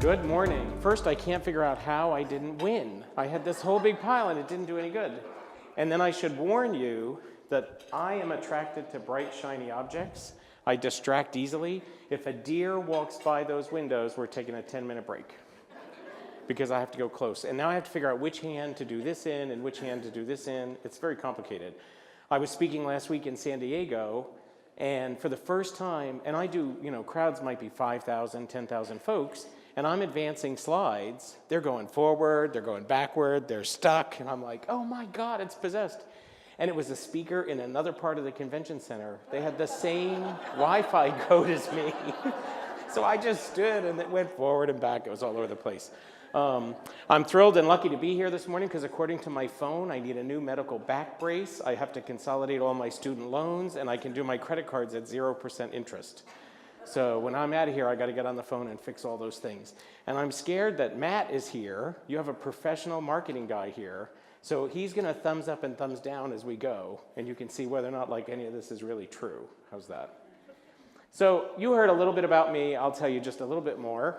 Good morning. First, I can't figure out how I didn't win. I had this whole big pile and it didn't do any good. And then I should warn you that I am attracted to bright, shiny objects. I distract easily. If a deer walks by those windows, we're taking a 10-minute break because I have to go close. And now I have to figure out which hand to do this in and which hand to do this in. It's very complicated. I was speaking last week in San Diego, and for the first time, and I do, crowds might be 5,000, 10,000 folks, and I'm advancing slides. They're going forward, they're going backward, they're stuck, and I'm like, oh my God, it's possessed. And it was a speaker in another part of the convention center. They had the same Wi-Fi code as me. So I just stood and it went forward and back. It was all over the place. I'm thrilled and lucky to be here this morning because according to my phone, I need a new medical back brace. I have to consolidate all my student loans, and I can do my credit cards at 0% interest. So when I'm out of here, I got to get on the phone and fix all those things. And I'm scared that Matt is here. You have a professional marketing guy here. So he's going to thumbs up and thumbs down as we go, and you can see whether or not any of this is really true. How's that? So you heard a little bit about me. I'll tell you just a little bit more.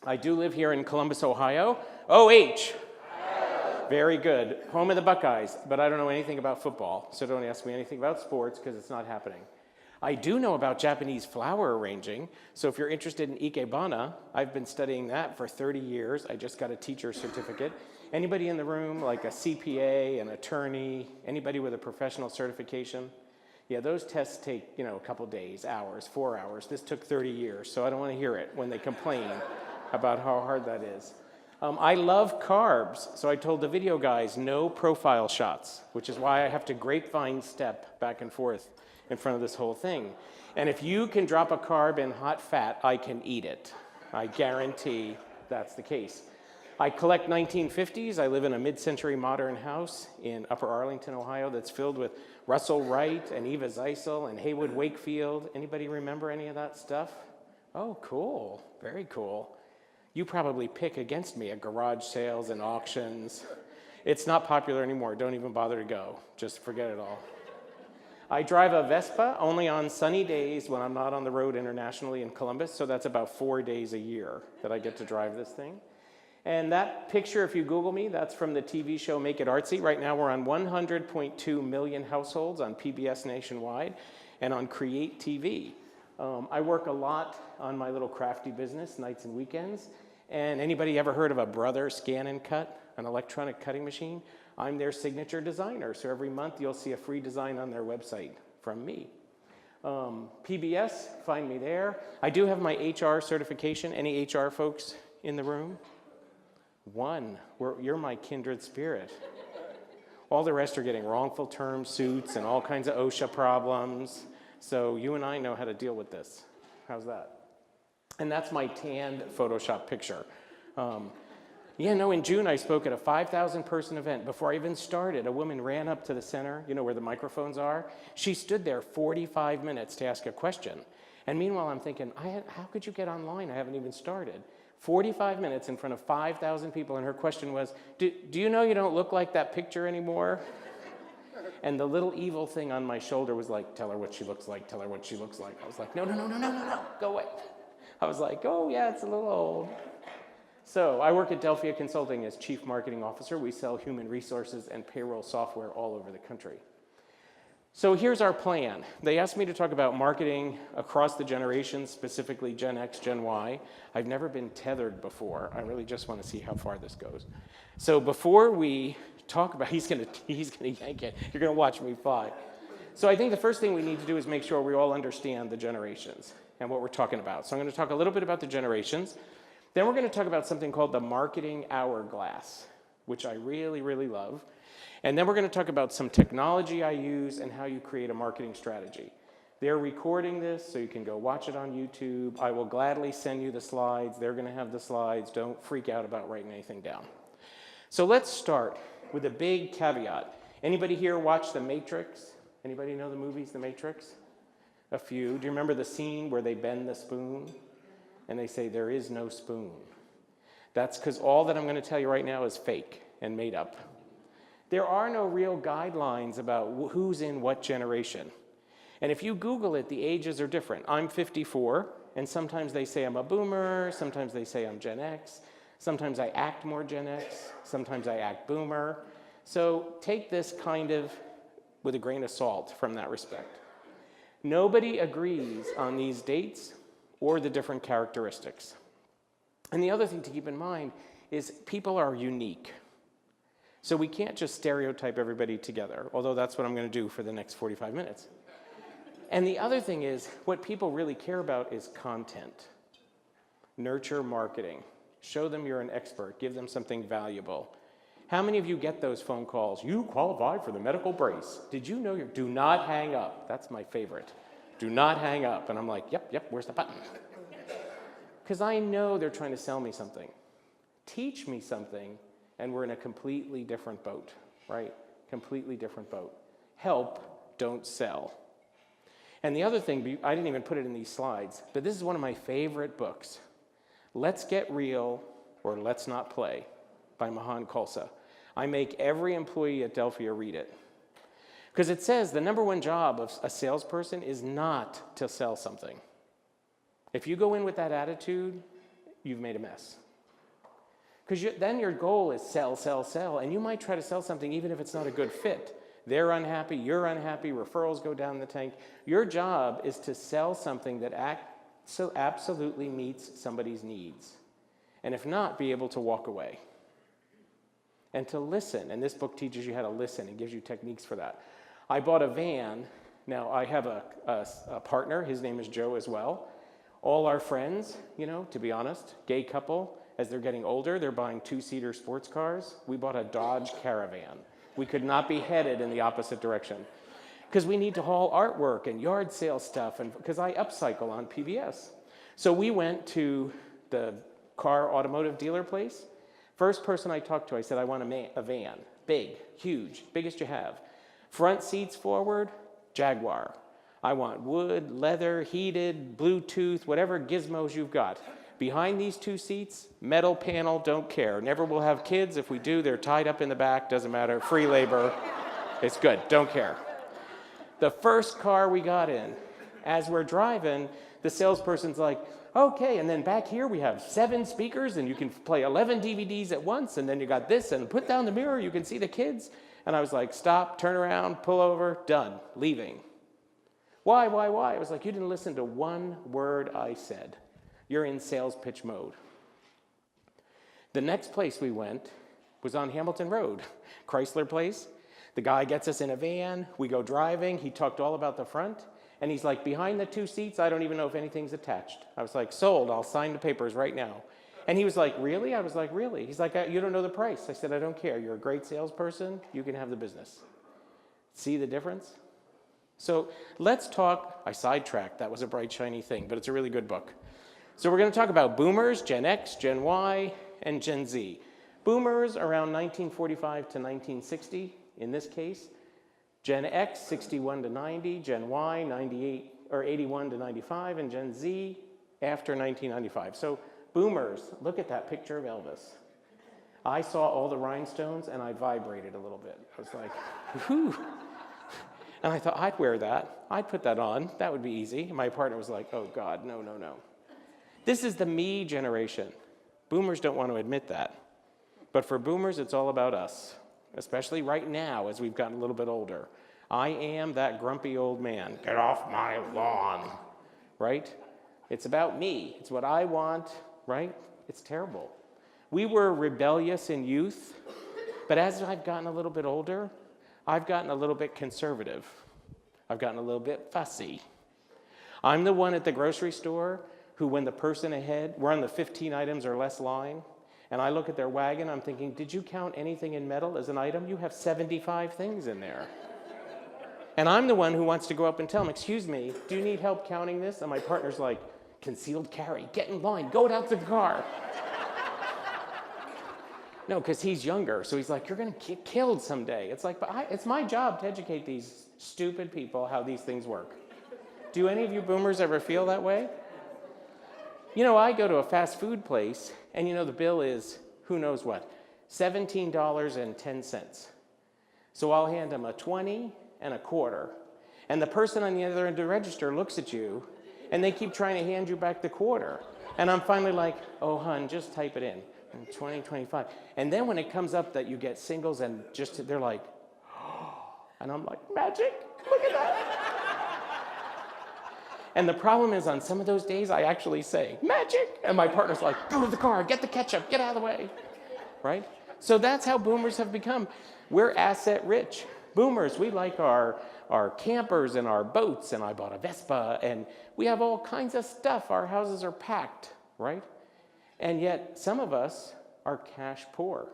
I do live here in Columbus, Ohio. OH! Very good. Home of the Buckeyes, but I don't know anything about football, so don't ask me anything about sports because it's not happening. I do know about Japanese flower arranging, so if you're interested in ikebana, I've been studying that for 30 years. I just got a teacher's certificate. Anybody in the room, like a CPA, an attorney, anybody with a professional certification? Yeah, those tests take, a couple days, hours, 4 hours. This took 30 years, so I don't want to hear it when they complain about how hard that is. I love carbs, so I told the video guys no profile shots, which is why I have to grapevine step back and forth in front of this whole thing. And if you can drop a carb in hot fat, I can eat it. I guarantee that's the case. I collect 1950s. I live in a mid-century modern house in Upper Arlington, Ohio that's filled with Russell Wright and Eva Zeisel and Haywood Wakefield. Anybody remember any of that stuff? Oh, cool. Very cool. You probably pick against me at garage sales and auctions. It's not popular anymore. Don't even bother to go. Just forget it all. I drive a Vespa only on sunny days when I'm not on the road internationally in Columbus, so that's about 4 days a year that I get to drive this thing. And that picture, if you Google me, that's from the TV show Make It Artsy. Right now we're on 100.2 million households on PBS nationwide and on Create TV. I work a lot on my little crafty business, nights and weekends. And anybody ever heard of a Brother Scan and Cut, an electronic cutting machine? I'm their signature designer, so every month you'll see a free design on their website from me. PBS, find me there. I do have my HR certification. Any HR folks in the room? One. You're my kindred spirit. All the rest are getting wrongful term suits and all kinds of OSHA problems. So you and I know how to deal with this. How's that? And that's my tanned Photoshop picture. In June I spoke at a 5,000 person event. Before I even started, a woman ran up to the center, where the microphones are. She stood there 45 minutes to ask a question. And meanwhile, I'm thinking, how could you get online? I haven't even started. 45 minutes in front of 5,000 people, and her question was, do you know you don't look like that picture anymore? And the little evil thing on my shoulder was like, tell her what she looks like, tell her what she looks like. I was like, no, go away. I was like, oh yeah, it's a little old. So I work at Delphia Consulting as Chief Marketing Officer. We sell human resources and payroll software all over the country. So here's our plan. They asked me to talk about marketing across the generations, specifically Gen X, Gen Y. I've never been tethered before. I really just want to see how far this goes. So before we talk about, he's gonna yank it. You're gonna watch me fly. So I think the first thing we need to do is make sure we all understand the generations and what we're talking about. So I'm going to talk a little bit about the generations. Then we're going to talk about something called the marketing hourglass, which I really, really love. And then we're going to talk about some technology I use and how you create a marketing strategy. They're recording this, so you can go watch it on YouTube. I will gladly send you the slides. They're going to have the slides. Don't freak out about writing anything down. So let's start with a big caveat. Anybody here watch The Matrix? Anybody know the movies The Matrix? A few. Do you remember the scene where they bend the spoon and they say there is no spoon? That's because all that I'm going to tell you right now is fake and made up. There are no real guidelines about who's in what generation. And if you Google it, the ages are different. I'm 54, and sometimes they say I'm a boomer, sometimes they say I'm Gen X, sometimes I act more Gen X, sometimes I act boomer. So take this kind of with a grain of salt from that respect. Nobody agrees on these dates or the different characteristics. And the other thing to keep in mind is people are unique. So we can't just stereotype everybody together, although that's what I'm going to do for the next 45 minutes. And the other thing is, what people really care about is content. Nurture marketing. Show them you're an expert. Give them something valuable. How many of you get those phone calls? You qualify for the medical brace. Did you know do not hang up. That's my favorite. Do not hang up. And I'm like, yep, where's the button? Because I know they're trying to sell me something. Teach me something, and we're in a completely different boat, right? Completely different boat. Help, don't sell. And the other thing, I didn't even put it in these slides, but this is one of my favorite books. Let's Get Real or Let's Not Play by Mahan Khalsa. I make every employee at Delphia read it. Because it says the number one job of a salesperson is not to sell something. If you go in with that attitude, you've made a mess. Because then your goal is sell, sell, sell, and you might try to sell something even if it's not a good fit. They're unhappy, you're unhappy, referrals go down the tank. Your job is to sell something that absolutely meets somebody's needs. And if not, be able to walk away. And to listen, and this book teaches you how to listen and gives you techniques for that. I bought a van. Now, I have a partner, his name is Joe as well. All our friends, to be honest, gay couple, as they're getting older, they're buying two-seater sports cars. We bought a Dodge Caravan. We could not be headed in the opposite direction because we need to haul artwork and yard sale stuff, and because I upcycle on PBS. So we went to the car automotive dealer place. First person I talked to, I said, I want a van, big, huge, biggest you have. Front seats forward, Jaguar. I want wood, leather, heated, Bluetooth, whatever gizmos you've got. Behind these two seats, metal panel, don't care. Never will have kids. If we do, they're tied up in the back, doesn't matter. Free labor, it's good, don't care. The first car we got in, as we're driving, the salesperson's like, okay, and then back here we have 7 speakers and you can play 11 DVDs at once, and then you got this, and put down the mirror, you can see the kids. And I was like, stop, turn around, pull over, done, leaving. Why? I was like, you didn't listen to one word I said. You're in sales pitch mode. The next place we went was on Hamilton Road, Chrysler Place. The guy gets us in a van, we go driving, he talked all about the front, and he's like, behind the 2 seats, I don't even know if anything's attached. I was like, sold, I'll sign the papers right now. And he was like, really? I was like, really? He's like, you don't know the price. I said, I don't care. You're a great salesperson. You can have the business. See the difference? So let's talk. I sidetracked. That was a bright, shiny thing, but it's a really good book. So we're going to talk about boomers, Gen X, Gen Y, and Gen Z. Boomers around 1945 to 1960, in this case. Gen X, 61 to 90. Gen Y, 98 or 81 to 95. And Gen Z, after 1995. So boomers, look at that picture of Elvis. I saw all the rhinestones and I vibrated a little bit. I was like, whew. And I thought, I'd wear that. I'd put that on. That would be easy. My partner was like, oh God, no. This is the me generation. Boomers don't want to admit that. But for boomers, it's all about us, especially right now as we've gotten a little bit older. I am that grumpy old man. Get off my lawn, right? It's about me. It's what I want, right? It's terrible. We were rebellious in youth, but as I've gotten a little bit older, I've gotten a little bit conservative. I've gotten a little bit fussy. I'm the one at the grocery store who, when the person ahead, we're on the 15 items or less line, and I look at their wagon, I'm thinking, did you count anything in metal as an item? You have 75 things in there. And I'm the one who wants to go up and tell them, excuse me, do you need help counting this? And my partner's like, concealed carry, get in line, go out to the car. No, because he's younger, so he's like, you're going to get killed someday. It's like, but it's my job to educate these stupid people how these things work. Do any of you boomers ever feel that way? I go to a fast food place, and the bill is, who knows what, $17.10. So I'll hand them a 20 and a quarter. And the person on the other end of the register looks at you, and they keep trying to hand you back the quarter. And I'm finally like, oh, hun, just type it in 2025. And then when it comes up that you get singles and just, they're like, oh, and I'm like, magic, look at that. And the problem is on some of those days, I actually say, magic. And my partner's like, go to the car, get the ketchup, get out of the way, right? So that's how boomers have become. We're asset rich. Boomers, we like our campers and our boats, and I bought a Vespa, and we have all kinds of stuff. Our houses are packed, right? And yet some of us are cash poor.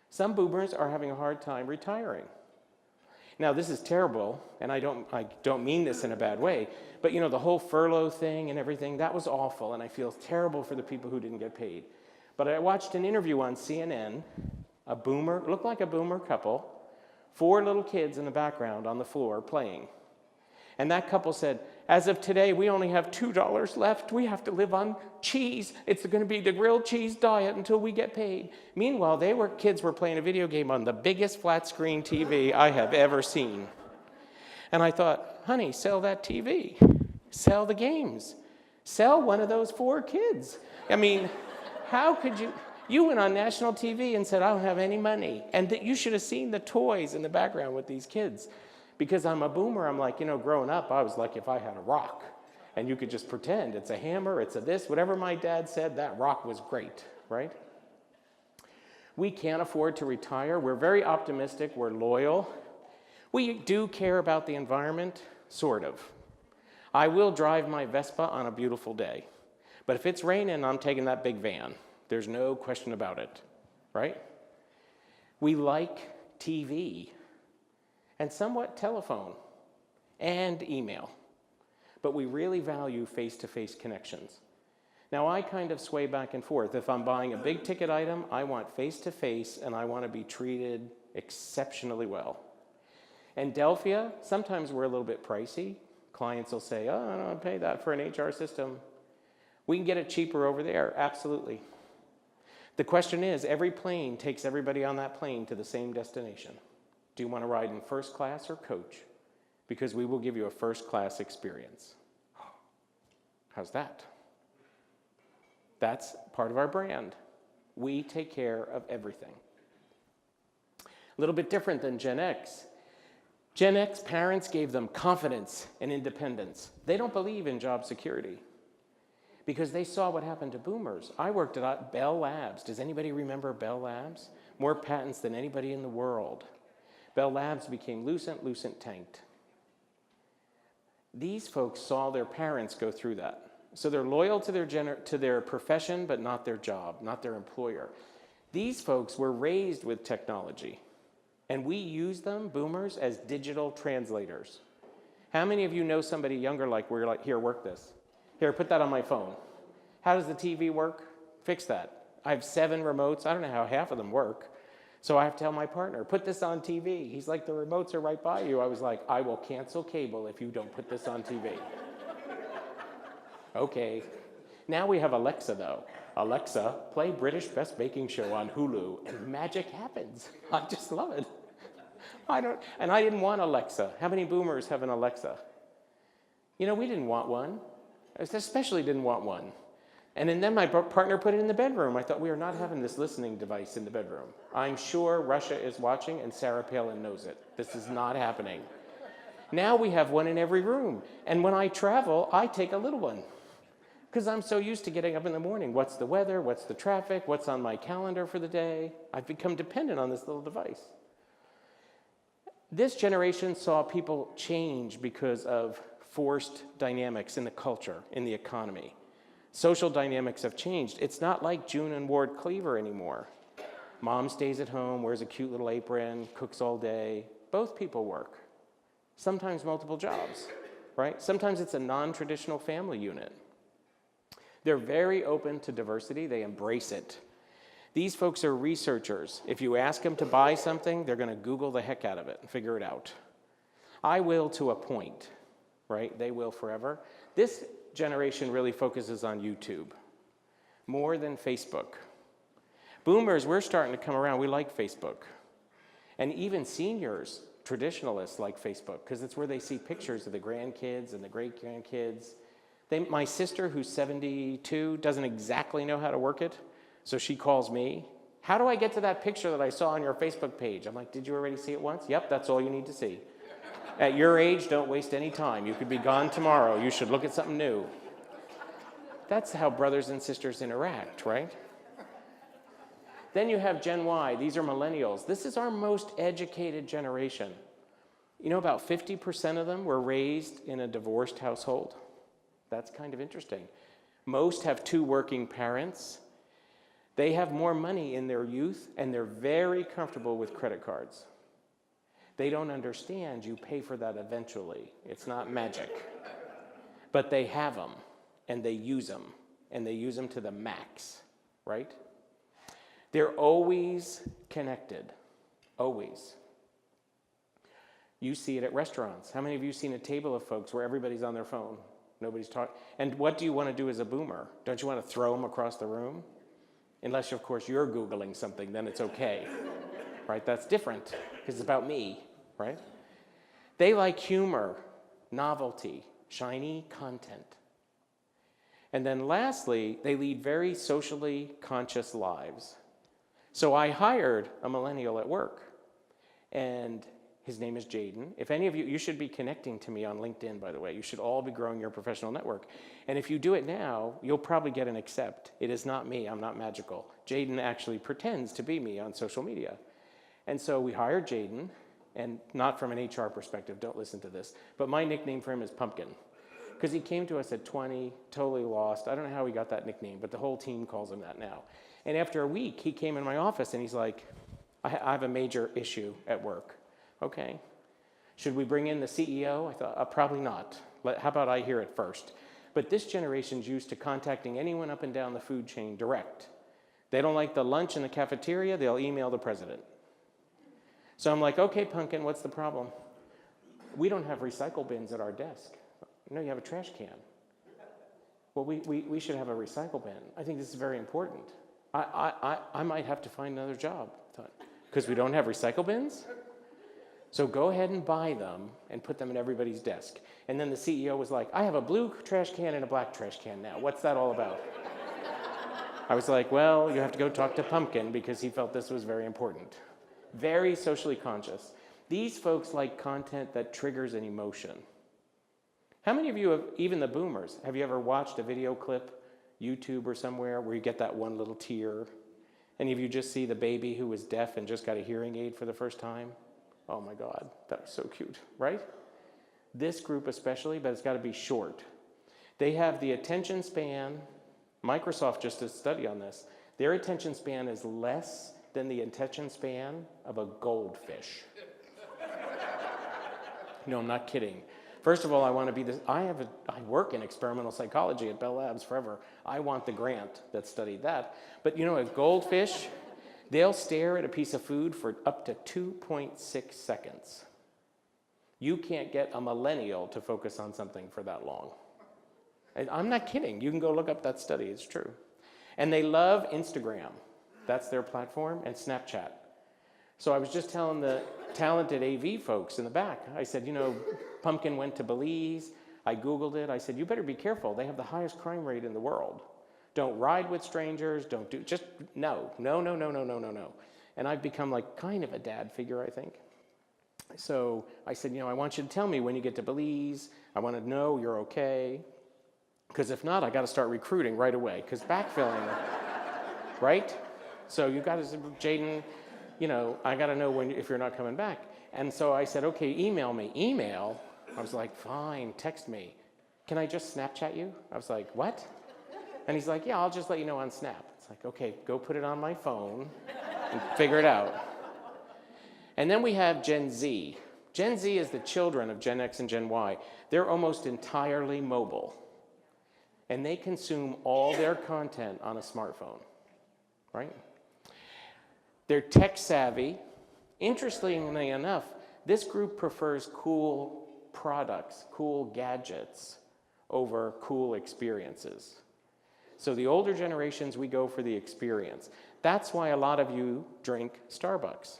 Some boomers are having a hard time retiring. Now, this is terrible, and I don't mean this in a bad way, but you know, the whole furlough thing and everything, that was awful, and I feel terrible for the people who didn't get paid. But I watched an interview on CNN, a boomer, looked like a boomer couple, 4 little kids in the background on the floor playing. And that couple said, as of today, we only have $2 left. We have to live on cheese. It's going to be the grilled cheese diet until we get paid. Meanwhile, kids were playing a video game on the biggest flat screen TV I have ever seen. And I thought, honey, sell that TV. Sell the games. Sell one of those 4 kids. I mean, how could you? You went on national TV and said, I don't have any money. And you should have seen the toys in the background with these kids. Because I'm a boomer, I'm like, you know, growing up, I was like, if I had a rock, and you could just pretend it's a hammer, it's a this, whatever my dad said, that rock was great, right? We can't afford to retire. We're very optimistic. We're loyal. We do care about the environment, sort of. I will drive my Vespa on a beautiful day. But if it's raining, I'm taking that big van. There's no question about it, right? We like TV and somewhat telephone and email, but we really value face-to-face connections. Now, I kind of sway back and forth. If I'm buying a big ticket item, I want face-to-face and I want to be treated exceptionally well. And Delphia, sometimes we're a little bit pricey. Clients will say, oh, I don't want to pay that for an HR system. We can get it cheaper over there, absolutely. The question is, every plane takes everybody on that plane to the same destination. Do you want to ride in first class or coach? Because we will give you a first class experience. How's that? That's part of our brand. We take care of everything. A little bit different than Gen X. Gen X parents gave them confidence and independence. They don't believe in job security because they saw what happened to boomers. I worked at Bell Labs. Does anybody remember Bell Labs? More patents than anybody in the world. Bell Labs became Lucent, Lucent tanked. These folks saw their parents go through that. So they're loyal to their profession, but not their job, not their employer. These folks were raised with technology, and we use them, boomers, as digital translators. How many of you know somebody younger like we're like, here, work this. Here, put that on my phone. How does the TV work? Fix that. I have 7 remotes. I don't know how half of them work. So I have to tell my partner, put this on TV. He's like, the remotes are right by you. I was like, I will cancel cable if you don't put this on TV. Okay. Now we have Alexa, though. Alexa, play British Best Baking Show on Hulu, and magic happens. I just love it. And I didn't want Alexa. How many boomers have an Alexa? You know, we didn't want one. I especially didn't want one. And then my partner put it in the bedroom. I thought, we are not having this listening device in the bedroom. I'm sure Russia is watching and Sarah Palin knows it. This is not happening. Now we have one in every room. And when I travel, I take a little one. Because I'm so used to getting up in the morning. What's the weather? What's the traffic? What's on my calendar for the day? I've become dependent on this little device. This generation saw people change because of forced dynamics in the culture, in the economy. Social dynamics have changed. It's not like June and Ward Cleaver anymore. Mom stays at home, wears a cute little apron, cooks all day. Both people work. Sometimes multiple jobs, right? Sometimes it's a non-traditional family unit. They're very open to diversity. They embrace it. These folks are researchers. If you ask them to buy something, they're going to Google the heck out of it and figure it out. I will to a point, right? They will forever. This generation really focuses on YouTube more than Facebook. Boomers, we're starting to come around. We like Facebook. And even seniors traditionalists like Facebook because it's where they see pictures of the grandkids and the great-grandkids. My sister, who's 72, doesn't exactly know how to work it, so she calls me. How do I get to that picture that I saw on your Facebook page? I'm like, did you already see it once? Yep, that's all you need to see. At your age, don't waste any time. You could be gone tomorrow. You should look at something new. That's how brothers and sisters interact, right? Then you have Gen Y. These are millennials. This is our most educated generation. You know, about 50% of them were raised in a divorced household. That's kind of interesting. Most have 2 working parents. They have more money in their youth, and they're very comfortable with credit cards. They don't understand you pay for that eventually. It's not magic. But they have them, and they use them to the max, right? They're always connected, always. You see it at restaurants. How many of you have seen a table of folks where everybody's on their phone? Nobody's talking. And what do you want to do as a boomer? Don't you want to throw them across the room? Unless, of course, you're Googling something, then it's okay, right? That's different, because it's about me, right? They like humor, novelty, shiny content. And then lastly, they lead very socially conscious lives. So I hired a millennial at work, and his name is Jaden. If any of you, you should be connecting to me on LinkedIn, by the way. You should all be growing your professional network. And if you do it now, you'll probably get an accept. It is not me. I'm not magical. Jaden actually pretends to be me on social media. And so we hired Jaden, and not from an HR perspective, don't listen to this, but my nickname for him is Pumpkin, because he came to us at 20, totally lost. I don't know how he got that nickname, but the whole team calls him that now. And after a week, he came in my office, and he's like, I have a major issue at work. Okay. Should we bring in the CEO? I thought, probably not. How about I hear it first? But this generation's used to contacting anyone up and down the food chain direct. They don't like the lunch in the cafeteria, they'll email the president. So I'm like, okay, Pumpkin, what's the problem? We don't have recycle bins at our desk. No, you have a trash can. Well, we should have a recycle bin. I think this is very important. I might have to find another job. Because we don't have recycle bins? So go ahead and buy them and put them in everybody's desk. And then the CEO was like, I have a blue trash can and a black trash can now. What's that all about? I was like, well, you have to go talk to Pumpkin because he felt this was very important. Very socially conscious. These folks like content that triggers an emotion. How many of you, even the boomers, have you ever watched a video clip, YouTube or somewhere, where you get that one little tear? Any of you just see the baby who was deaf and just got a hearing aid for the first time? Oh my God, that was so cute, right? This group especially, but it's got to be short. They have the attention span. Microsoft just did a study on this. Their attention span is less than the attention span of a goldfish. No, I'm not kidding. First of all, I want to be this. I work in experimental psychology at Bell Labs forever. I want the grant that studied that. But you know, a goldfish, they'll stare at a piece of food for up to 2.6 seconds. You can't get a millennial to focus on something for that long. And I'm not kidding. You can go look up that study. It's true. And they love Instagram. That's their platform, and Snapchat. So I was just telling the talented AV folks in the back, I said, you know, Pumpkin went to Belize. I Googled it. I said, you better be careful. They have the highest crime rate in the world. Don't ride with strangers. Don't do, just no. And I've become like kind of a dad figure, I think. So I said, you know, I want you to tell me when you get to Belize. I want to know you're okay. Because if not, I got to start recruiting right away. Because backfilling, right? So you got to, Jaden, you know, I got to know if you're not coming back. And so I said, okay, email me. Email? I was like, fine, text me. Can I just Snapchat you? I was like, what? And he's like, yeah, I'll just let you know on Snap. It's like, okay, go put it on my phone and figure it out. And then we have Gen Z. Gen Z is the children of Gen X and Gen Y. They're almost entirely mobile. And they consume all their content on a smartphone, right? They're tech savvy. Interestingly enough, this group prefers cool products, cool gadgets over cool experiences. So the older generations, we go for the experience. That's why a lot of you drink Starbucks.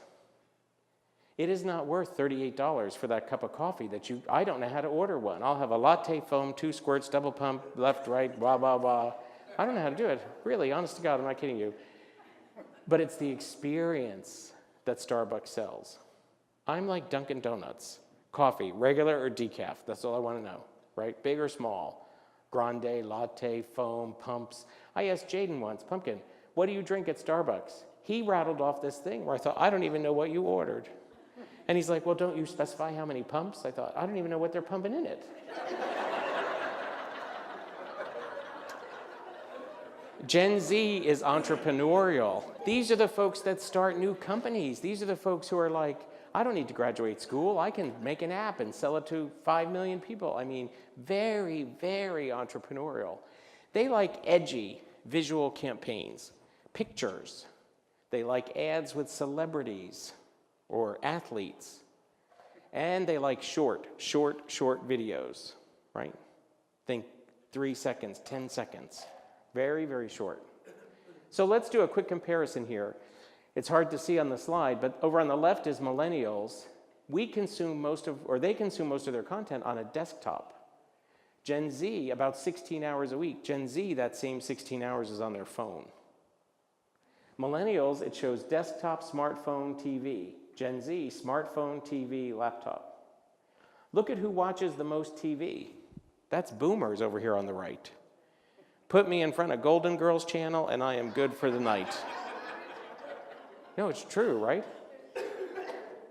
It is not worth $38 for that cup of coffee I don't know how to order one. I'll have a latte foam, 2 squirts, double pump, left, right, blah, blah, blah. I don't know how to do it. Really, honest to God, I'm not kidding you. But it's the experience that Starbucks sells. I'm like Dunkin' Donuts. Coffee, regular or decaf, that's all I want to know, right? Big or small, grande, latte, foam, pumps. I asked Jaden once, Pumpkin, what do you drink at Starbucks? He rattled off this thing where I thought, I don't even know what you ordered. And he's like, well, don't you specify how many pumps? I thought, I don't even know what they're pumping in it. Gen Z is entrepreneurial. These are the folks that start new companies. These are the folks who are like, I don't need to graduate school. I can make an app and sell it to 5 million people. I mean, very, very entrepreneurial. They like edgy visual campaigns, pictures. They like ads with celebrities or athletes. And they like short videos, right? Think 3 seconds, 10 seconds. Very, very short. So let's do a quick comparison here. It's hard to see on the slide, but over on the left is Millennials. They consume most of their content on a desktop. Gen Z, about 16 hours a week. Gen Z, that same 16 hours is on their phone. Millennials, it shows desktop, smartphone, TV. Gen Z, smartphone, TV, laptop. Look at who watches the most TV. That's boomers over here on the right. Put me in front of Golden Girls channel and I am good for the night. No, it's true, right?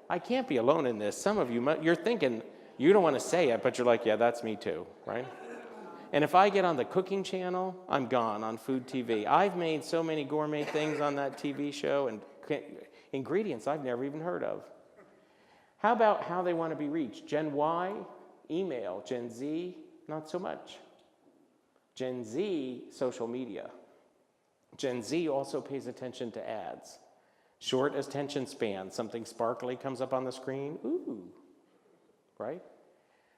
I can't be alone in this. Some of you, you're thinking, you don't want to say it, but you're like, yeah, that's me too, right? And if I get on the cooking channel, I'm gone on food TV. I've made so many gourmet things on that TV show and ingredients I've never even heard of. How about how they want to be reached? Gen Y, email. Gen Z, not so much. Gen Z, social media. Gen Z also pays attention to ads. Short attention span, something sparkly comes up on the screen, ooh, right?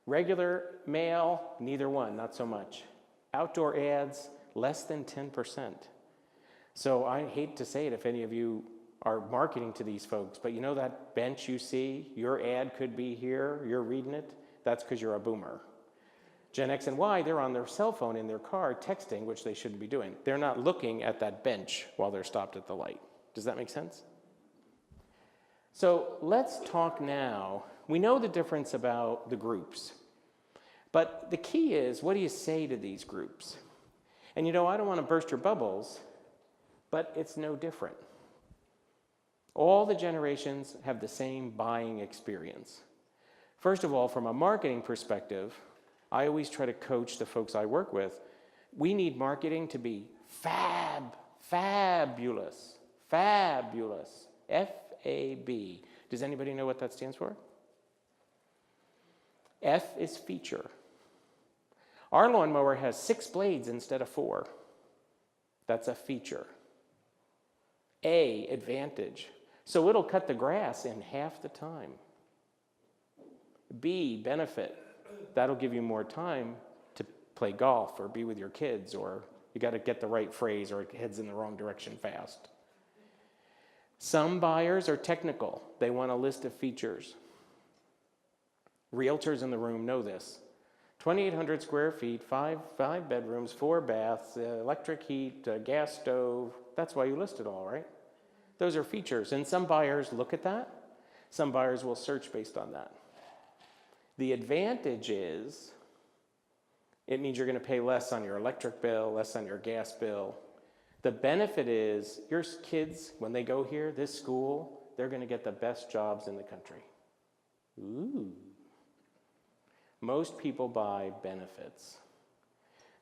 Regular mail, neither one, not so much. Outdoor ads, less than 10%. So I hate to say it if any of you are marketing to these folks, but you know that bench you see, your ad could be here, you're reading it, that's because you're a boomer. Gen X and Y, they're on their cell phone in their car texting, which they shouldn't be doing. They're not looking at that bench while they're stopped at the light. Does that make sense? So let's talk now. We know the difference about the groups, but the key is, what do you say to these groups? And you know, I don't want to burst your bubbles, but it's no different. All the generations have the same buying experience. First of all, from a marketing perspective, I always try to coach the folks I work with. We need marketing to be fabulous, F-A-B. Does anybody know what that stands for? F is feature. Our lawnmower has 6 blades instead of 4. That's a feature. A, advantage. So it'll cut the grass in half the time. B, benefit. That'll give you more time to play golf or be with your kids, or you got to get the right phrase or it heads in the wrong direction fast. Some buyers are technical. They want a list of features. Realtors in the room know this. 2,800 square feet, 5 bedrooms, 4 baths, electric heat, gas stove. That's why you list it all, right? Those are features. And some buyers look at that. Some buyers will search based on that. The advantage is, it means you're going to pay less on your electric bill, less on your gas bill. The benefit is, your kids, when they go here, this school, they're going to get the best jobs in the country. Ooh. Most people buy benefits.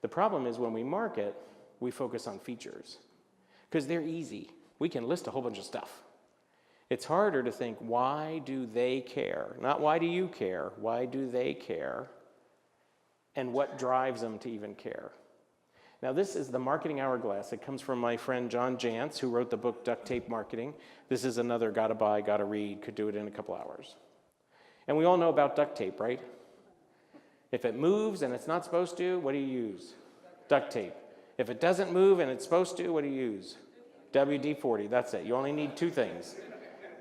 The problem is when we market, we focus on features because they're easy. We can list a whole bunch of stuff. It's harder to think, why do they care? Not why do you care? Why do they care? And what drives them to even care? Now, this is the marketing hourglass. It comes from my friend John Jantz, who wrote the book Duct Tape Marketing. This is another gotta buy, gotta read, could do it in a couple hours. And we all know about duct tape, right? If it moves and it's not supposed to, what do you use? Duct tape. If it doesn't move and it's supposed to, what do you use? WD-40, that's it. You only need 2 things.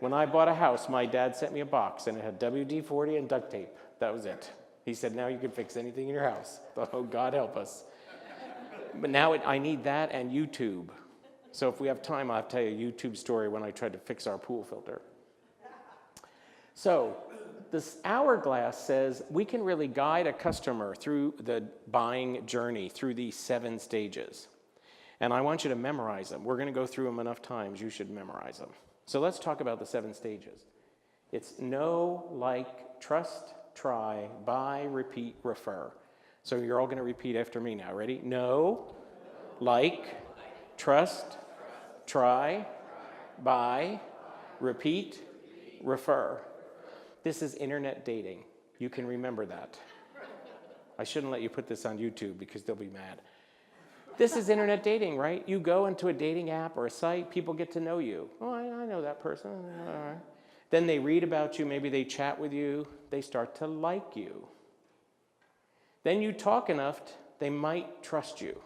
When I bought a house, my dad sent me a box, and it had WD-40 and duct tape. That was it. He said, now you can fix anything in your house. I thought, oh, God help us. But now I need that and YouTube. So if we have time, I'll have to tell you a YouTube story when I tried to fix our pool filter. So this hourglass says we can really guide a customer through the buying journey, through these 7 stages. And I want you to memorize them. We're going to go through them enough times. You should memorize them. So let's talk about the 7 stages. It's know, like, trust, try, buy, repeat, refer. So you're all going to repeat after me now. Ready? Know, like, trust, try, buy, repeat, refer. This is internet dating. You can remember that. I shouldn't let you put this on YouTube because they'll be mad. This is internet dating, right? You go into a dating app or a site, people get to know you. Oh, I know that person. All right. Then they read about you, maybe they chat with you, they start to like you. Then you talk enough, they might trust you.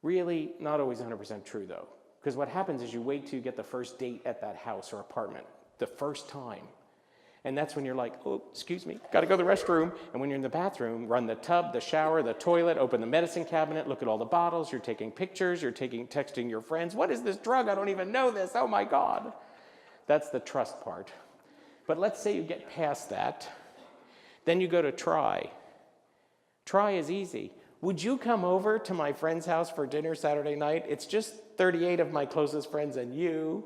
Really, not always 100% true though, because what happens is you wait till you get the first date at that house or apartment, the first time. And that's when you're like, oh, excuse me, gotta go to the restroom. And when you're in the bathroom, run the tub, the shower, the toilet, open the medicine cabinet, look at all the bottles, you're taking pictures, you're texting your friends. What is this drug? I don't even know this. Oh my God. That's the trust part. But let's say you get past that. Then you go to try. Try is easy. Would you come over to my friend's house for dinner Saturday night? It's just 38 of my closest friends and you.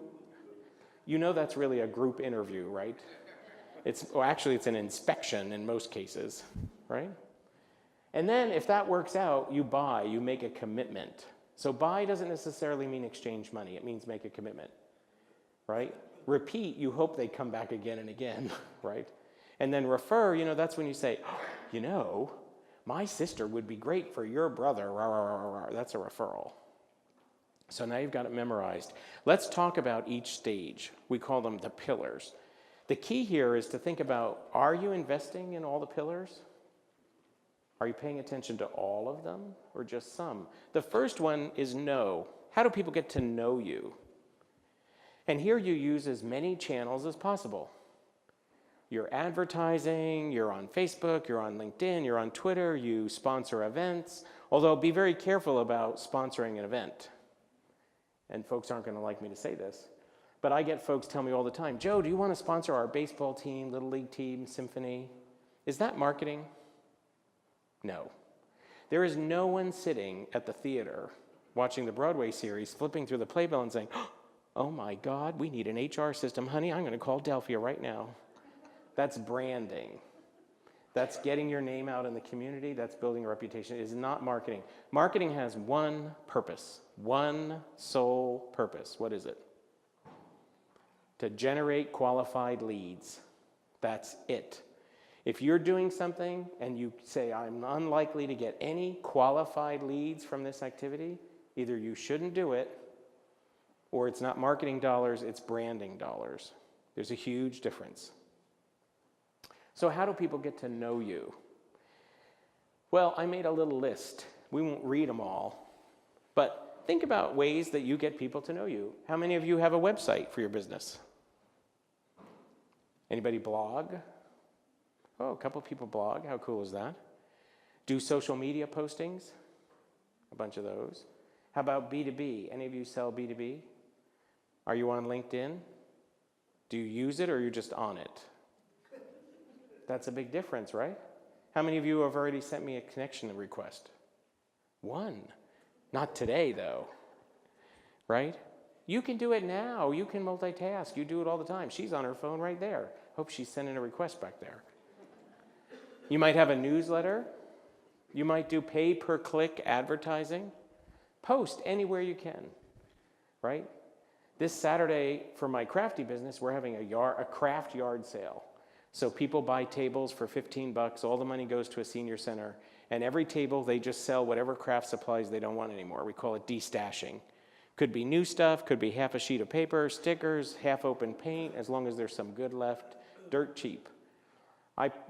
You know that's really a group interview, right? Actually, it's an inspection in most cases, right? And then if that works out, you buy, you make a commitment. So buy doesn't necessarily mean exchange money. It means make a commitment, right? Repeat, you hope they come back again and again, right? And then refer, that's when you say, oh, my sister would be great for your brother. Rah, rah, rah, rah. That's a referral. So now you've got it memorized. Let's talk about each stage. We call them the pillars. The key here is to think about, are you investing in all the pillars? Are you paying attention to all of them or just some? The first one is know. How do people get to know you? And here you use as many channels as possible. You're advertising, you're on Facebook, you're on LinkedIn, you're on Twitter, you sponsor events. Although be very careful about sponsoring an event. And folks aren't going to like me to say this. But I get folks tell me all the time, Joe, do you want to sponsor our baseball team, Little League team, symphony? Is that marketing? No. There is no one sitting at the theater watching the Broadway series, flipping through the playbill and saying, oh my God, we need an HR system. Honey, I'm going to call Delphia right now. That's branding. That's getting your name out in the community. That's building a reputation. It is not marketing. Marketing has one purpose, one sole purpose. What is it? To generate qualified leads. That's it. If you're doing something and you say, I'm unlikely to get any qualified leads from this activity, either you shouldn't do it, or it's not marketing dollars, it's branding dollars. There's a huge difference. So how do people get to know you? Well, I made a little list. We won't read them all, but think about ways that you get people to know you. How many of you have a website for your business? Anybody blog? Oh, a couple people blog. How cool is that? Do social media postings? A bunch of those. How about B2B? Any of you sell B2B? Are you on LinkedIn? Do you use it or you're just on it? That's a big difference, right? How many of you have already sent me a connection request? One. Not today, though. Right? You can do it now. You can multitask. You do it all the time. She's on her phone right there. Hope she's sending a request back there. You might have a newsletter. You might do pay-per-click advertising. Post anywhere you can, right? This Saturday, for my crafty business, we're having a craft yard sale. So people buy tables for $15. All the money goes to a senior center. And every table, they just sell whatever craft supplies they don't want anymore. We call it destashing. Could be new stuff, could be half a sheet of paper, stickers, half-open paint, as long as there's some good left, dirt cheap.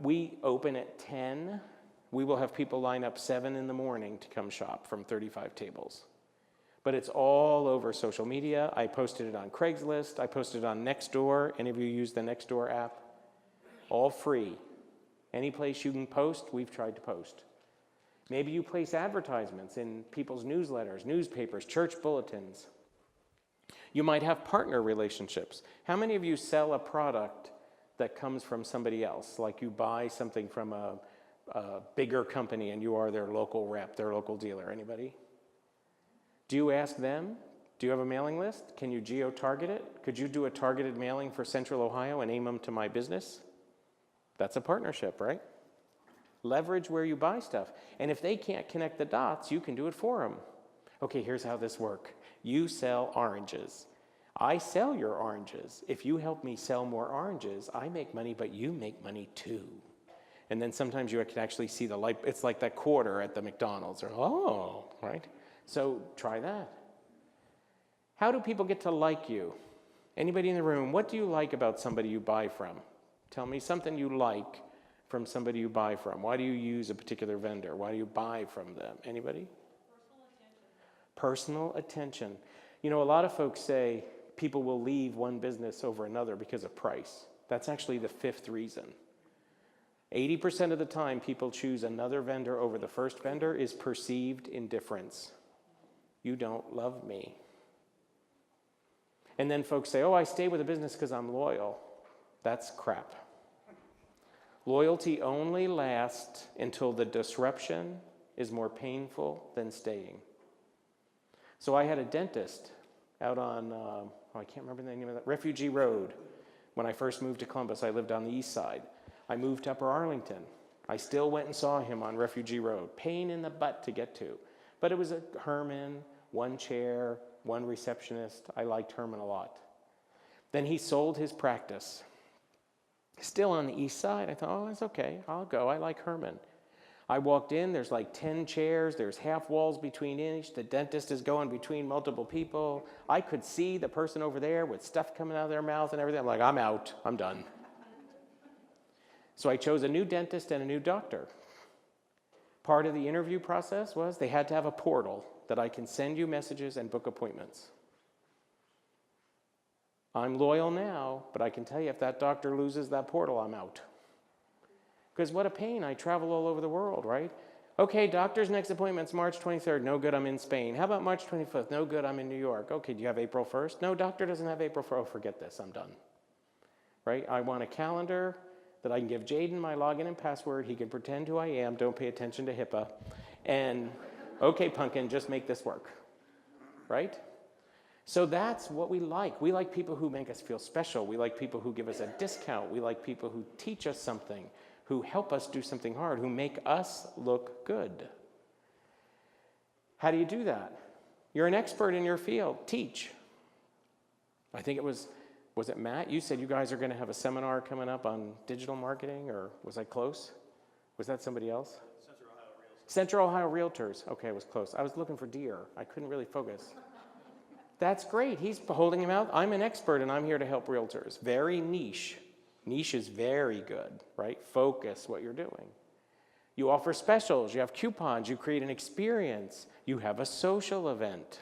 We open at 10. We will have people line up 7 in the morning to come shop from 35 tables. But it's all over social media. I posted it on Craigslist. I posted it on Nextdoor. Any of you use the Nextdoor app? All free. Any place you can post, we've tried to post. Maybe you place advertisements in people's newsletters, newspapers, church bulletins. You might have partner relationships. How many of you sell a product that comes from somebody else? Like you buy something from a bigger company and you are their local rep, their local dealer. Anybody? Do you ask them? Do you have a mailing list? Can you geo-target it? Could you do a targeted mailing for Central Ohio and aim them to my business? That's a partnership, right? Leverage where you buy stuff. And if they can't connect the dots, you can do it for them. Okay, here's how this works. You sell oranges. I sell your oranges. If you help me sell more oranges, I make money, but you make money too. And then sometimes you can actually see the light. It's like that quarter at the McDonald's. Or, oh, right? So try that. How do people get to like you? Anybody in the room, what do you like about somebody you buy from? Tell me something you like from somebody you buy from. Why do you use a particular vendor? Why do you buy from them? Anybody? Personal attention. You know, a lot of folks say people will leave one business over another because of price. That's actually the fifth reason. 80% of the time people choose another vendor over the first vendor is perceived indifference. You don't love me. And then folks say, oh, I stay with a business because I'm loyal. That's crap. Loyalty only lasts until the disruption is more painful than staying. So I had a dentist out on, I can't remember the name of that, Refugee Road. When I first moved to Columbus, I lived on the east side. I moved to Upper Arlington. I still went and saw him on Refugee Road. Pain in the butt to get to. But it was a Herman, one chair, one receptionist. I liked Herman a lot. Then he sold his practice. Still on the east side. I thought, oh, that's okay. I'll go. I like Herman. I walked in. There's like 10 chairs. There's half walls between each. The dentist is going between multiple people. I could see the person over there with stuff coming out of their mouth and everything. I'm like, I'm out. I'm done. So I chose a new dentist and a new doctor. Part of the interview process was they had to have a portal that I can send you messages and book appointments. I'm loyal now, but I can tell you if that doctor loses that portal, I'm out. Because what a pain. I travel all over the world, right? Okay, doctor's next appointment's March 23rd. No good, I'm in Spain. How about March 25th? No good, I'm in New York. Okay, do you have April 1st? No, doctor doesn't have April 1st. Oh, forget this, I'm done. Right? I want a calendar that I can give Jaden my login and password. He can pretend who I am. Don't pay attention to HIPAA. And, okay, pumpkin, just make this work. Right? So that's what we like. We like people who make us feel special. We like people who give us a discount. We like people who teach us something, who help us do something hard, who make us look good. How do you do that? You're an expert in your field. Teach. I think it was it Matt? You said you guys are going to have a seminar coming up on digital marketing, or was I close? Was that somebody else? Central Ohio Realtors. Okay, I was close. I was looking for deer. I couldn't really focus. That's great. He's holding him out. I'm an expert, and I'm here to help realtors. Very niche. Niche is very good, right? Focus what you're doing. You offer specials. You have coupons. You create an experience. You have a social event.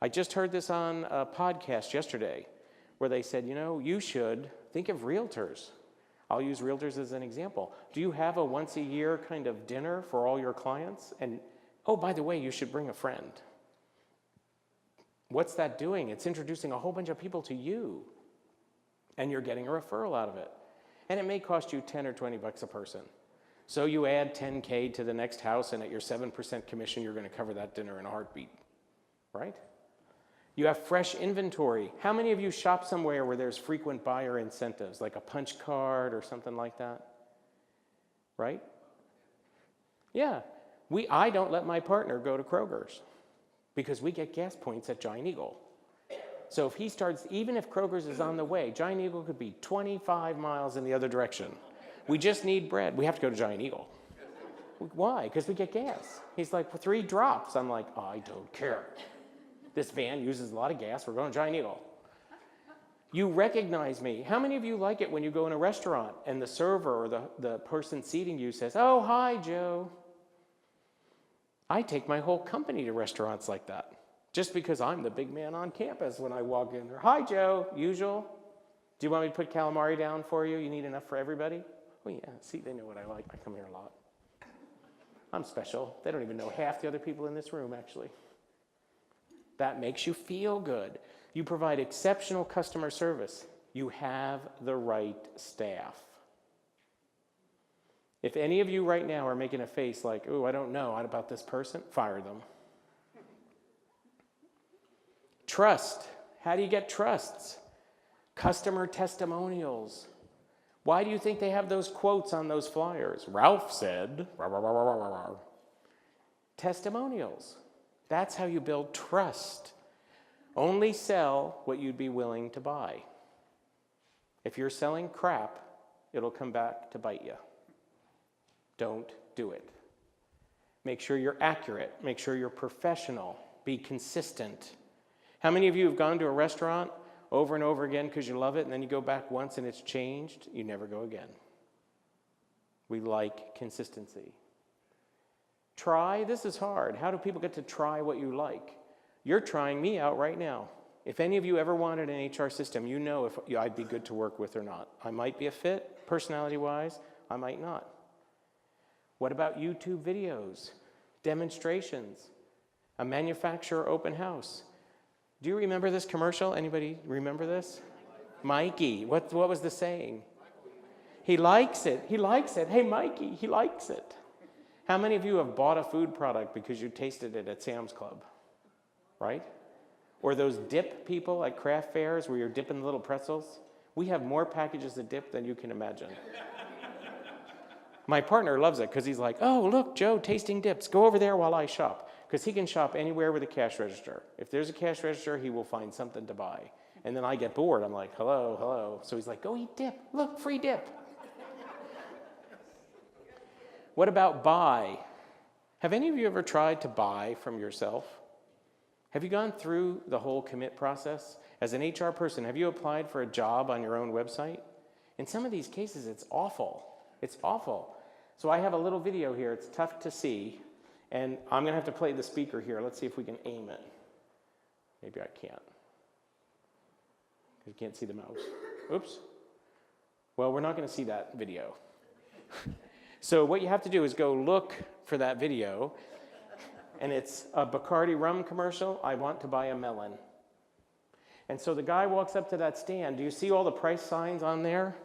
I just heard this on a podcast yesterday where they said, you know, you should think of realtors. I'll use realtors as an example. Do you have a once-a-year kind of dinner for all your clients? And, oh, by the way, you should bring a friend. What's that doing? It's introducing a whole bunch of people to you, and you're getting a referral out of it. And it may cost you 10 or 20 bucks a person. So you add 10K to the next house, and at your 7% commission, you're going to cover that dinner in a heartbeat, right? You have fresh inventory. How many of you shop somewhere where there's frequent buyer incentives, like a punch card or something like that? Right? Yeah. I don't let my partner go to Kroger's because we get gas points at Giant Eagle. So if he starts, even if Kroger's is on the way, Giant Eagle could be 25 miles in the other direction. We just need bread. We have to go to Giant Eagle. Why? Because we get gas. He's like, 3 drops. I'm like, I don't care. This van uses a lot of gas. We're going to Giant Eagle. You recognize me. How many of you like it when you go in a restaurant and the server or the person seating you says, oh, hi, Joe. I take my whole company to restaurants like that. just because I'm the big man on campus when I walk in there. Hi, Joe, usual. Do you want me to put calamari down for you? You need enough for everybody? Oh, yeah, see, they know what I like. I come here a lot. I'm special. They don't even know half the other people in this room, actually. That makes you feel good. You provide exceptional customer service. You have the right staff. If any of you right now are making a face like, oh, I don't know about this person, fire them. Trust. How do you get trusts? Customer testimonials. Why do you think they have those quotes on those flyers? Ralph said, rah, rah, rah, rah, rah, rah. Testimonials. That's how you build trust. Only sell what you'd be willing to buy. If you're selling crap, it'll come back to bite you. Don't do it. Make sure you're accurate. Make sure you're professional. Be consistent. How many of you have gone to a restaurant over and over again because you love it, and then you go back once and it's changed? You never go again. We like consistency. Try. This is hard. How do people get to try what you like? You're trying me out right now. If any of you ever wanted an HR system, you know if I'd be good to work with or not. I might be a fit, personality-wise. I might not. What about YouTube videos, demonstrations, a manufacturer open house? Do you remember this commercial? Anybody remember this? Mikey. What was the saying? He likes it. He likes it. Hey, Mikey, he likes it. How many of you have bought a food product because you tasted it at Sam's Club? Right? Or those dip people at craft fairs where you're dipping the little pretzels? We have more packages of dip than you can imagine. My partner loves it because he's like, oh, look, Joe, tasting dips. Go over there while I shop. Because he can shop anywhere with a cash register. If there's a cash register, he will find something to buy. And then I get bored. I'm like, hello, hello. So he's like, go eat dip. Look, free dip. What about buy? Have any of you ever tried to buy from yourself? Have you gone through the whole commit process? As an HR person, have you applied for a job on your own website? In some of these cases, it's awful. It's awful. So I have a little video here. It's tough to see. And I'm going to have to play the speaker here. Let's see if we can aim it. Maybe I can't. You can't see the mouse. Oops. Well, we're not going to see that video. So what you have to do is go look for that video. And it's a Bacardi rum commercial. I want to buy a melon. And so the guy walks up to that stand. Do you see all the price signs on there?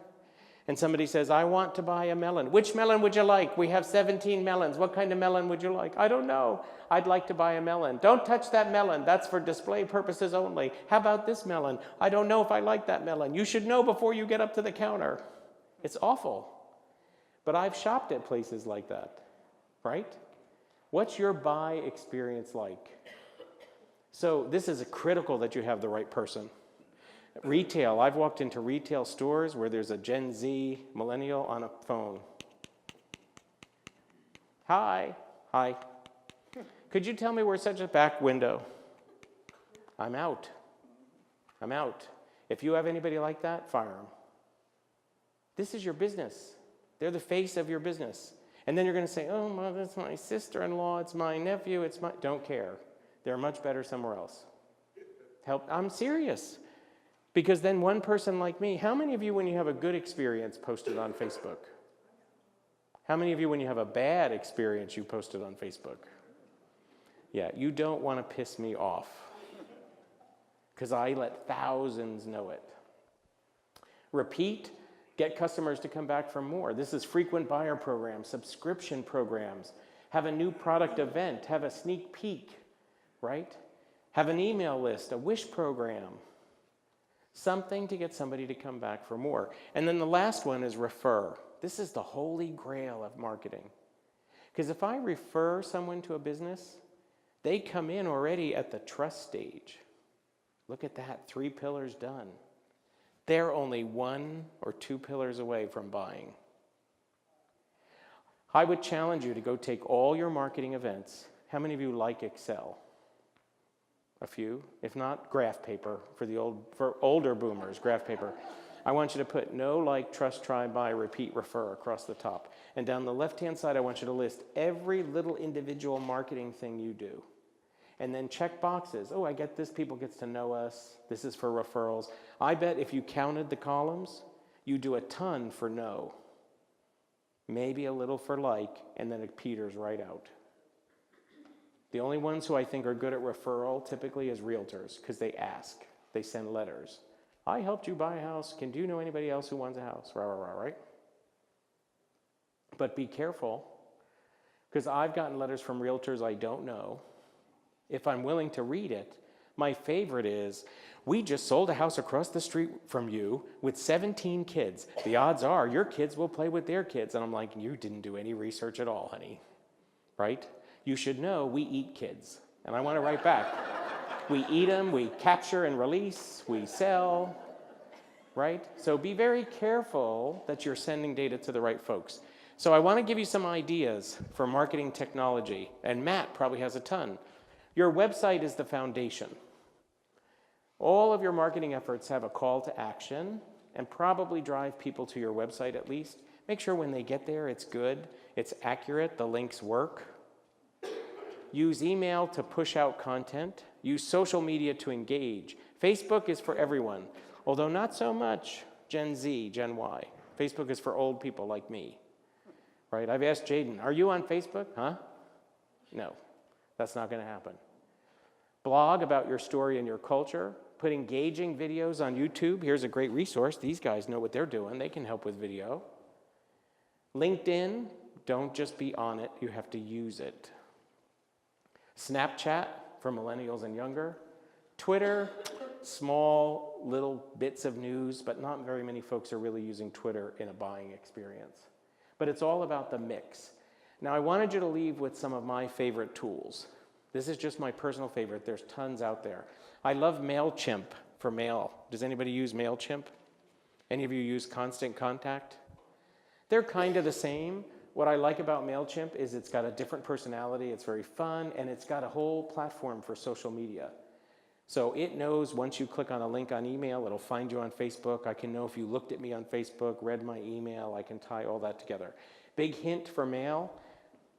And somebody says, I want to buy a melon. Which melon would you like? We have 17 melons. What kind of melon would you like? I don't know. I'd like to buy a melon. Don't touch that melon. That's for display purposes only. How about this melon? I don't know if I like that melon. You should know before you get up to the counter. It's awful. But I've shopped at places like that, right? What's your buy experience like? So this is critical that you have the right person. Retail. I've walked into retail stores where there's a Gen Z millennial on a phone. Hi. Hi. Could you tell me where's such a back window? I'm out. I'm out. If you have anybody like that, fire them. This is your business. They're the face of your business. And then you're going to say, oh, well, that's my sister-in-law, it's my nephew, it's my... Don't care. They're much better somewhere else. Help. I'm serious. Because then one person like me, how many of you, when you have a good experience, post it on Facebook? How many of you, when you have a bad experience, you post it on Facebook? Yeah, you don't want to piss me off. Because I let thousands know it. Repeat. Get customers to come back for more. This is frequent buyer programs, subscription programs. Have a new product event. Have a sneak peek, right? Have an email list, a wish program. Something to get somebody to come back for more. And then the last one is refer. This is the holy grail of marketing. Because if I refer someone to a business, they come in already at the trust stage. Look at that, 3 pillars done. They're only 1 or 2 pillars away from buying. I would challenge you to go take all your marketing events. How many of you like Excel? A few. If not, graph paper for older boomers, graph paper. I want you to put know, like, trust, try, buy, repeat, refer across the top. And down the left-hand side, I want you to list every little individual marketing thing you do. and then check boxes. Oh, I get this, people gets to know us. This is for referrals. I bet if you counted the columns, you do a ton for no. Maybe a little for like, and then it peters right out. The only ones who I think are good at referral typically is realtors, because they ask, they send letters. I helped you buy a house. Do you know anybody else who wants a house? Rah, rah, rah, right? But be careful, because I've gotten letters from realtors I don't know. If I'm willing to read it, my favorite is, we just sold a house across the street from you with 17 kids. The odds are your kids will play with their kids. And I'm like, you didn't do any research at all, honey, right? You should know we eat kids. And I want to write back. We eat them, we capture and release, we sell, right? So be very careful that you're sending data to the right folks. So I want to give you some ideas for marketing technology, and Matt probably has a ton. Your website is the foundation. All of your marketing efforts have a call to action and probably drive people to your website at least. Make sure when they get there, it's good, it's accurate, the links work. Use email to push out content. Use social media to engage. Facebook is for everyone, although not so much Gen Z, Gen Y. Facebook is for old people like me, right? I've asked Jaden, are you on Facebook? Huh? No, that's not going to happen. Blog about your story and your culture. Put engaging videos on YouTube. Here's a great resource. These guys know what they're doing. They can help with video. LinkedIn, don't just be on it. You have to use it. Snapchat for millennials and younger. Twitter, small little bits of news, but not very many folks are really using Twitter in a buying experience. But it's all about the mix. Now, I wanted you to leave with some of my favorite tools. This is just my personal favorite. There's tons out there. I love MailChimp for mail. Does anybody use MailChimp? Any of you use Constant Contact? They're kind of the same. What I like about MailChimp is it's got a different personality, it's very fun, and it's got a whole platform for social media. So it knows once you click on a link on email, it'll find you on Facebook. I can know if you looked at me on Facebook, read my email, I can tie all that together. Big hint for mail,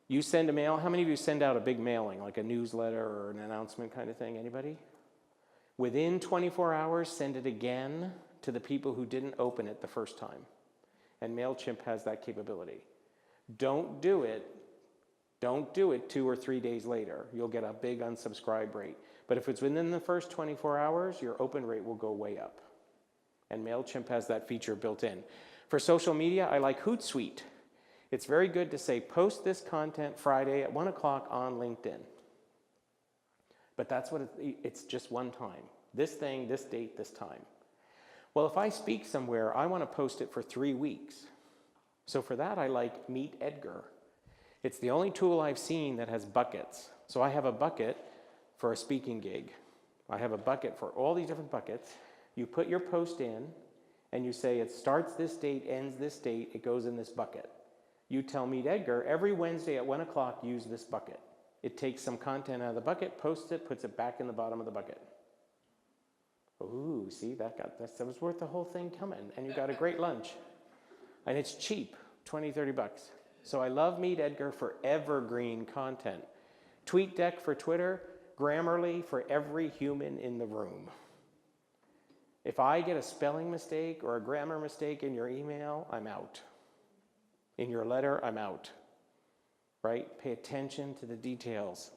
you send a mail, how many of you send out a big mailing, like a newsletter or an announcement kind of thing, anybody? Within 24 hours, send it again to the people who didn't open it the first time. And MailChimp has that capability. Don't do it 2 or 3 days later. You'll get a big unsubscribe rate. But if it's within the first 24 hours, your open rate will go way up. And MailChimp has that feature built in. For social media, I like Hootsuite. It's very good to say, post this content Friday at 1 o'clock on LinkedIn. But that's what it's just one time. This thing, this date, this time. Well, if I speak somewhere, I want to post it for 3 weeks. So for that, I like Meet Edgar. It's the only tool I've seen that has buckets. So I have a bucket for a speaking gig. I have a bucket for all these different buckets. You put your post in, and you say it starts this date, ends this date, it goes in this bucket. You tell Meet Edgar, every Wednesday at 1 o'clock, use this bucket. It takes some content out of the bucket, posts it, puts it back in the bottom of the bucket. Ooh, see, that was worth the whole thing coming, and you got a great lunch. And it's cheap, 20, 30 bucks. So I love Meet Edgar for evergreen content. TweetDeck for Twitter, Grammarly for every human in the room. If I get a spelling mistake or a grammar mistake in your email, I'm out. In your letter, I'm out. Right? Pay attention to the details.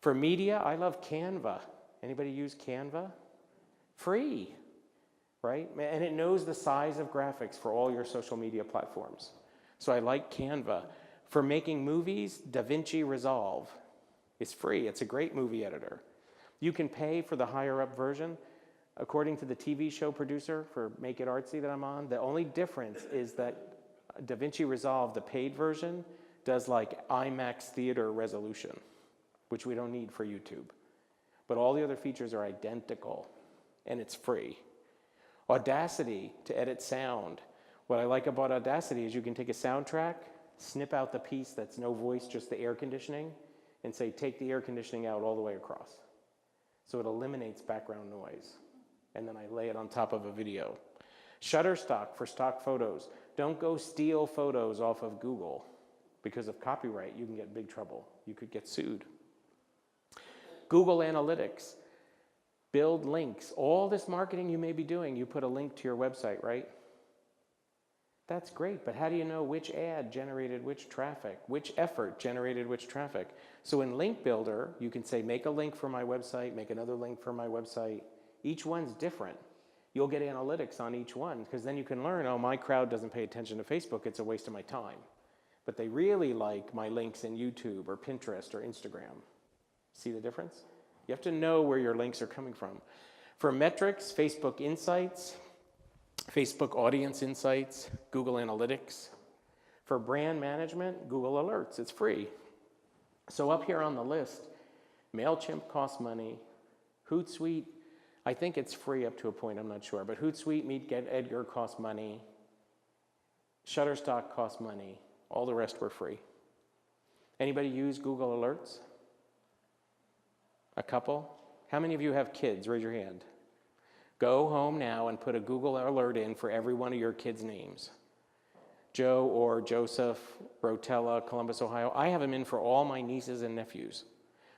For media, I love Canva. Anybody use Canva? Free. Right? And it knows the size of graphics for all your social media platforms. So I like Canva. For making movies, DaVinci Resolve. It's free. It's a great movie editor. You can pay for the higher up version. According to the TV show producer for Make It Artsy that I'm on, the only difference is that DaVinci Resolve, the paid version, does like IMAX theater resolution, which we don't need for YouTube. But all the other features are identical, and it's free. Audacity to edit sound. What I like about Audacity is you can take a soundtrack, snip out the piece that's no voice, just the air conditioning, and say, take the air conditioning out all the way across. So it eliminates background noise. And then I lay it on top of a video. Shutterstock for stock photos. Don't go steal photos off of Google. Because of copyright, you can get in big trouble. You could get sued. Google Analytics, build links. All this marketing you may be doing, you put a link to your website, right? That's great, but how do you know which ad generated which traffic, which effort generated which traffic? So in Link Builder, you can say, make a link for my website, make another link for my website. Each one's different. You'll get analytics on each one, because then you can learn, oh, my crowd doesn't pay attention to Facebook, it's a waste of my time. But they really like my links in YouTube or Pinterest or Instagram. See the difference? You have to know where your links are coming from. For metrics, Facebook Insights, Facebook Audience Insights, Google Analytics. For brand management, Google Alerts, it's free. So up here on the list, MailChimp costs money, Hootsuite, I think it's free up to a point, I'm not sure, but Hootsuite, Meet Get Edgar costs money, Shutterstock costs money, all the rest were free. Anybody use Google Alerts? A couple? How many of you have kids? Raise your hand. Go home now and put a Google alert in for every one of your kids' names. Joe or Joseph, Rotella, Columbus, Ohio. I have them in for all my nieces and nephews.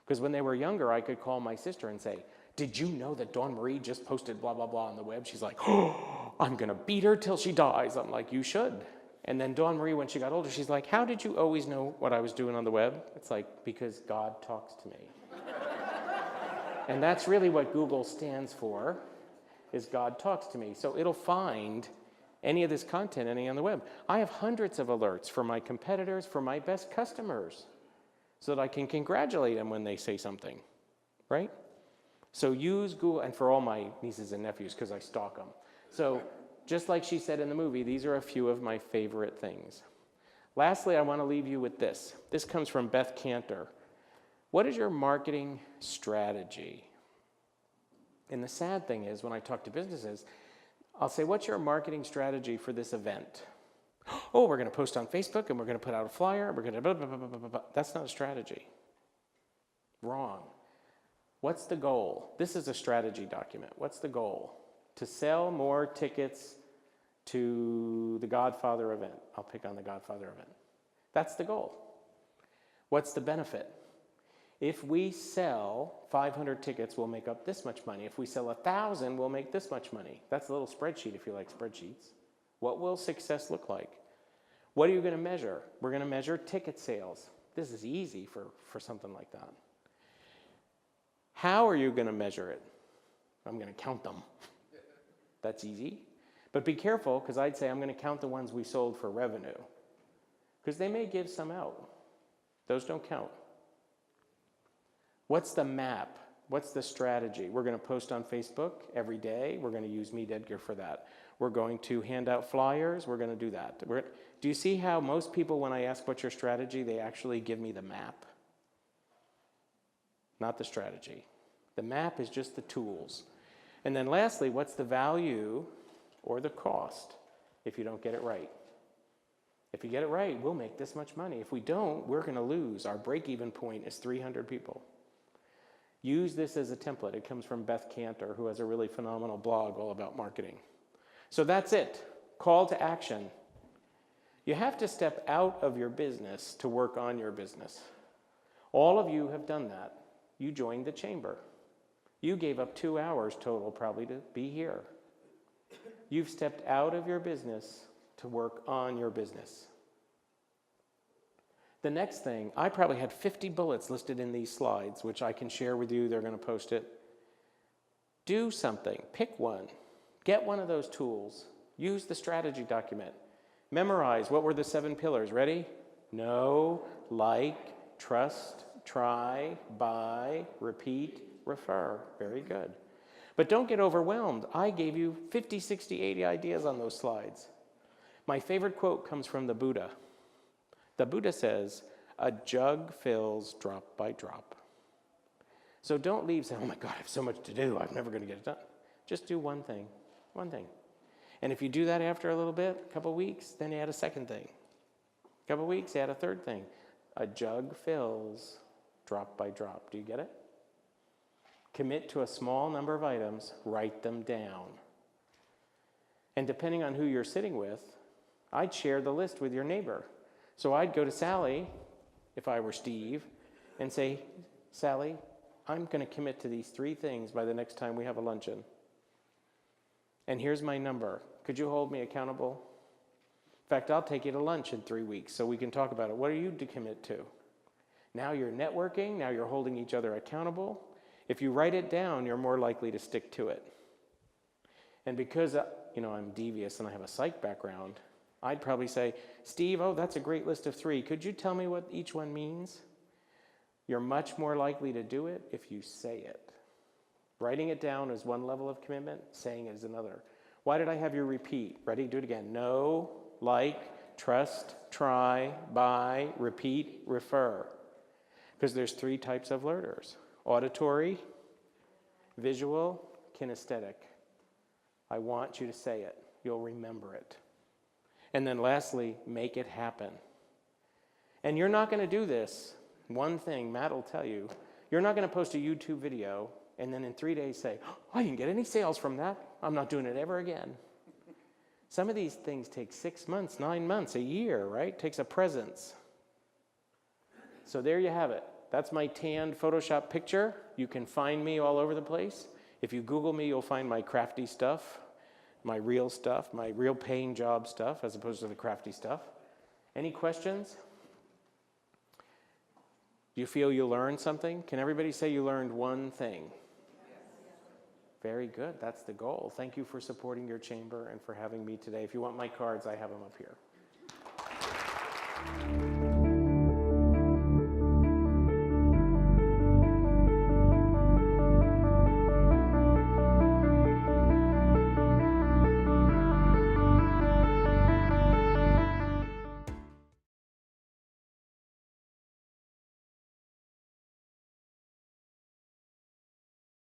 Because when they were younger, I could call my sister and say, did you know that Dawn Marie just posted blah, blah, blah on the web? She's like, oh, I'm going to beat her till she dies. I'm like, you should. And then Dawn Marie, when she got older, she's like, how did you always know what I was doing on the web? It's like, because God talks to me. And that's really what Google stands for, is God talks to me. So it'll find any of this content any on the web. I have hundreds of alerts for my competitors, for my best customers, so that I can congratulate them when they say something, right? So use Google, and for all my nieces and nephews, because I stalk them. So just like she said in the movie, these are a few of my favorite things. Lastly, I want to leave you with this. This comes from Beth Cantor. What is your marketing strategy? And the sad thing is, when I talk to businesses, I'll say, what's your marketing strategy for this event? Oh, we're going to post on Facebook, and we're going to put out a flyer, we're going to blah, blah, blah, blah, blah, blah. That's not a strategy. Wrong. What's the goal? This is a strategy document. What's the goal? To sell more tickets to the Godfather event. I'll pick on the Godfather event. That's the goal. What's the benefit? If we sell 500 tickets, we'll make up this much money. If we sell 1,000, we'll make this much money. That's a little spreadsheet if you like spreadsheets. What will success look like? What are you going to measure? We're going to measure ticket sales. This is easy for something like that. How are you going to measure it? I'm going to count them. That's easy. But be careful, because I'd say I'm going to count the ones we sold for revenue, because they may give some out. Those don't count. What's the map? What's the strategy? We're going to post on Facebook every day. We're going to use Meet Edgar for that. We're going to hand out flyers. We're going to do that. Do you see how most people, when I ask what's your strategy, they actually give me the map? Not the strategy. The map is just the tools. And then lastly, what's the value or the cost if you don't get it right? If you get it right, we'll make this much money. If we don't, we're going to lose. Our break-even point is 300 people. Use this as a template. It comes from Beth Cantor, who has a really phenomenal blog all about marketing. So that's it. Call to action. You have to step out of your business to work on your business. All of you have done that. You joined the chamber. You gave up 2 hours total probably to be here. You've stepped out of your business to work on your business. The next thing, I probably had 50 bullets listed in these slides, which I can share with you. They're going to post it. Do something. Pick one. Get one of those tools. Use the strategy document. Memorize. What were the 7 pillars? Ready? Know, like, trust, try, buy, repeat, refer. Very good. But don't get overwhelmed. I gave you 50, 60, 80 ideas on those slides. My favorite quote comes from the Buddha. The Buddha says, a jug fills drop by drop. So don't leave saying, oh my God, I have so much to do. I'm never going to get it done. Just do one thing. One thing. And if you do that after a little bit, a couple weeks, then you add a second thing. A couple weeks, add a third thing. A jug fills drop by drop. Do you get it? Commit to a small number of items. Write them down. And depending on who you're sitting with, I'd share the list with your neighbor. So I'd go to Sally, if I were Steve, and say, Sally, I'm going to commit to these 3 things by the next time we have a luncheon. And here's my number. Could you hold me accountable? In fact, I'll take you to lunch in 3 weeks so we can talk about it. What are you to commit to? Now you're networking. Now you're holding each other accountable. If you write it down, you're more likely to stick to it. And because, I'm devious and I have a psych background, I'd probably say, Steve, that's a great list of 3. Could you tell me what each one means? You're much more likely to do it if you say it. Writing it down is one level of commitment, saying it is another. Why did I have you repeat? Ready? Do it again. Know, like, trust, try, buy, repeat, refer. Because there's 3 types of learners. Auditory, visual, kinesthetic. I want you to say it. You'll remember it. And then lastly, make it happen. And you're not going to do this. One thing, Matt will tell you, you're not going to post a YouTube video and then in 3 days say, I didn't get any sales from that. I'm not doing it ever again. Some of these things take 6 months, 9 months, a year, right? Takes a presence. So there you have it. That's my tanned Photoshop picture. You can find me all over the place. If you Google me, you'll find my crafty stuff, my real paying job stuff, as opposed to the crafty stuff. Any questions? Do you feel you learned something? Can everybody say you learned one thing? Very good. That's the goal. Thank you for supporting your chamber and for having me today. If you want my cards, I have them up here.